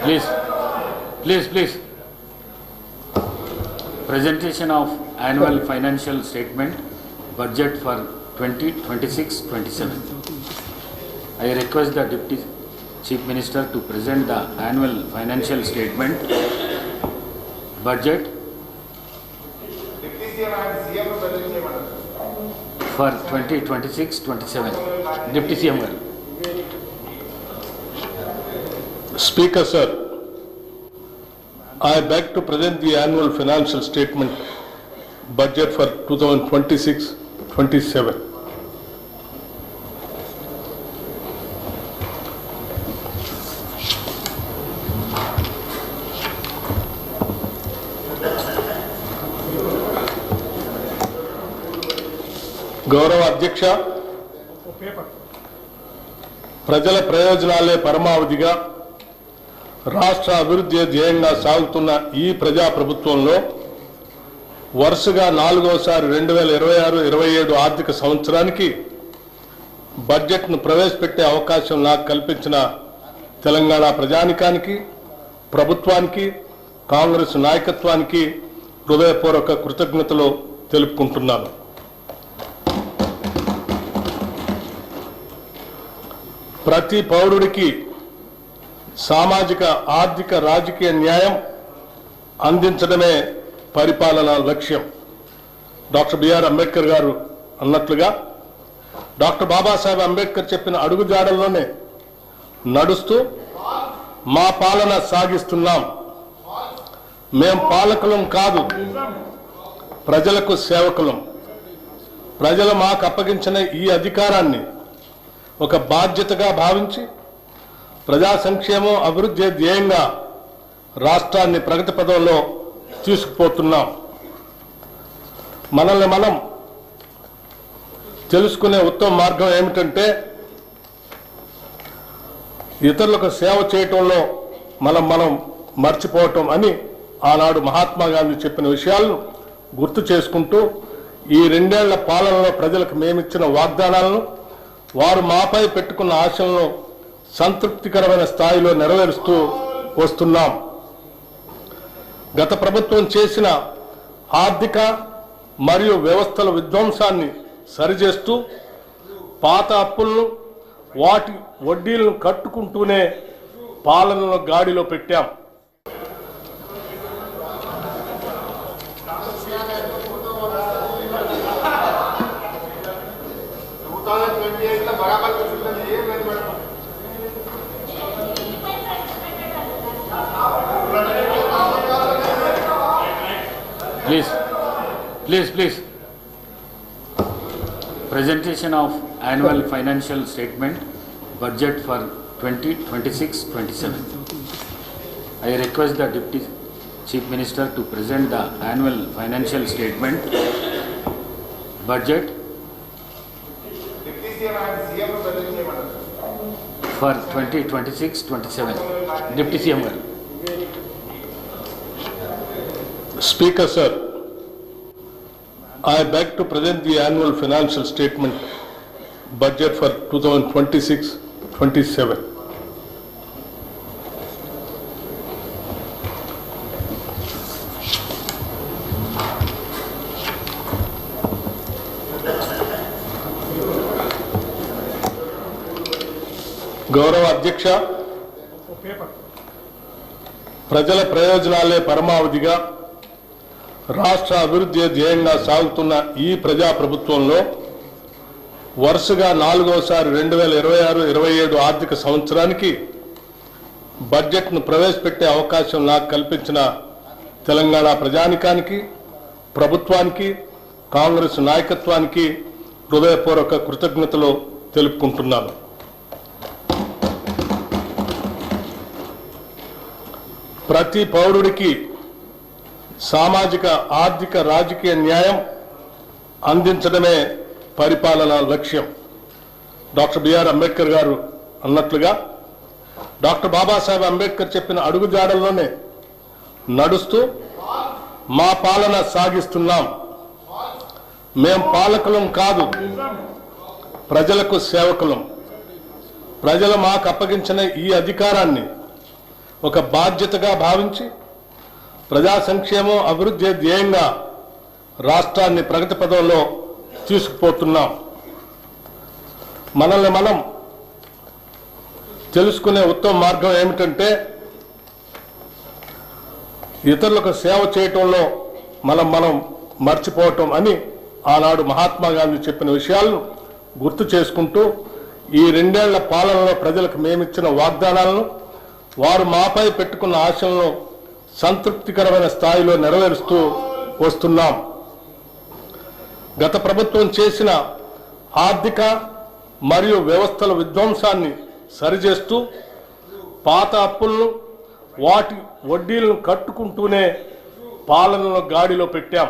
Please, please. Presentation of annual financial statement, budget for 2026-27. I request the Deputy Chief Minister to present the annual financial statement, budget for 2026-27. Deputy CM garu. Speaker sir, I beg to present the annual financial statement budget for 2026-27. గౌరవ అధ్యక్ష, ప్రజల ప్రయోజనాలే పరమావధిగా రాష్ట్ర అభివృద్ధి ధ్యేయంగా సాగుతున్న ఈ ప్రజాప్రభుత్వంలో వరుసగా 4వసారి 2026-27 ఆర్థిక సంవత్సరానికి బడ్జెట్ను ప్రవేశపెట్టే అవకాశం నాకు కల్పించిన తెలంగాణ ప్రజానికానికి, ప్రభుత్వానికి, కాంగ్రెస్ నాయకత్వానికి హృదయపూర్వక కృతజ్ఞతలు తెలుపుకుంటున్నాను. ప్రతి పౌరుడికి సామాజిక, ఆర్థిక, రాజకీయ న్యాయం అందించడమే పరిపాలన లక్ష్యం. డాక్టర్ బిఆర్ అంబేద్కర్ గారు అన్నట్లుగా డాక్టర్ బాబాసాహెబ్ అంబేద్కర్ చెప్పిన అడుగుజాడల్లోనే నడుస్తూ మా పాలన సాగిస్తున్నాం. మేం పాలకులం కాదు, ప్రజలకు సేవకులం. ప్రజలు మాకు అప్పగించిన ఈ అధికారాన్ని ఒక బాధ్యతగా భావించి ప్రజా సంక్షేమం, అభివృద్ధి ధ్యేయంగా రాష్ట్రాన్ని ప్రగతి పదంలో తీసుకుపోతున్నాం. మనల్ని మనం తెలుసుకునే ఉత్తమ మార్గం ఏమిటంటే ఇతరులకు సేవ చేయటంలో మనం మర్చిపోవటం అని ఆనాడు మహాత్మా గాంధీ చెప్పిన విషయాలను గుర్తు చేసుకుంటూ ఈ 2 ఏళ్ల పాలనలో ప్రజలకు మేమిచ్చిన వాగ్దానాలను, వారు మాపై పెట్టుకున్న ఆశలను సంతృప్తికరమైన స్థాయిలో నెరవేరుస్తూ వస్తున్నాం. గత ప్రభుత్వం చేసిన ఆర్థిక మరియు వ్యవస్థల విధ్వంసాన్ని సరిచేస్తూ పాత అప్పులను, వాటి వడ్డీలను కట్టుకుంటూనే పాలనను గాడిలో పెట్టాం. Please. Presentation of annual financial statement, budget for 2026-27. I request the Deputy Chief Minister to present the annual financial statement, budget for 2026-27. Deputy CM garu. Speaker sir, I beg to present the annual financial statement budget for 2026-27. గౌరవ అధ్యక్ష, ప్రజల ప్రయోజనాలే పరమావధిగా రాష్ట్ర అభివృద్ధి ధ్యేయంగా సాగుతున్న ఈ ప్రజాప్రభుత్వంలో వరుసగా 4వసారి 2026-27 ఆర్థిక సంవత్సరానికి బడ్జెట్ను ప్రవేశపెట్టే అవకాశం నాకు కల్పించిన తెలంగాణ ప్రజానికానికి, ప్రభుత్వానికి, కాంగ్రెస్ నాయకత్వానికి హృదయపూర్వక కృతజ్ఞతలు తెలుపుకుంటున్నాను. ప్రతి పౌరుడికి సామాజిక, ఆర్థిక, రాజకీయ న్యాయం అందించడమే పరిపాలన లక్ష్యం. డాక్టర్ బిఆర్ అంబేద్కర్ గారు అన్నట్లుగా డాక్టర్ బాబాసాహెబ్ అంబేద్కర్ చెప్పిన అడుగుజాడల్లోనే నడుస్తూ మా పాలన సాగిస్తున్నాం. మేం పాలకులం కాదు, ప్రజలకు సేవకులం. ప్రజలు మాకు అప్పగించిన ఈ అధికారాన్ని ఒక బాధ్యతగా భావించి ప్రజా సంక్షేమం అభివృద్ధి ధ్యేయంగా రాష్ట్రాన్ని ప్రగతి పదంలో తీసుకుపోతున్నాం. మనల్ని మనం తెలుసుకునే ఉత్తమ మార్గం ఏమిటంటే ఇతరులకు సేవ చేయటంలో మనం మర్చిపోవటం అని ఆనాడు మహాత్మా గాంధీ చెప్పిన విషయాలను గుర్తు చేసుకుంటూ ఈ 2 ఏళ్ల పాలనలో ప్రజలకు మేమిచ్చిన వాగ్దానాలను వారు మాపై పెట్టుకున్న ఆశలను సంతృప్తికరమైన స్థాయిలో నెరవేరుస్తూ వస్తున్నాం. గత ప్రభుత్వం చేసిన ఆర్థిక మరియు వ్యవస్థల విధ్వంసాన్ని సరిచేస్తూ పాత అప్పులను వాటి వడ్డీలను కట్టుకుంటూనే పాలనను గాడిలో పెట్టాం.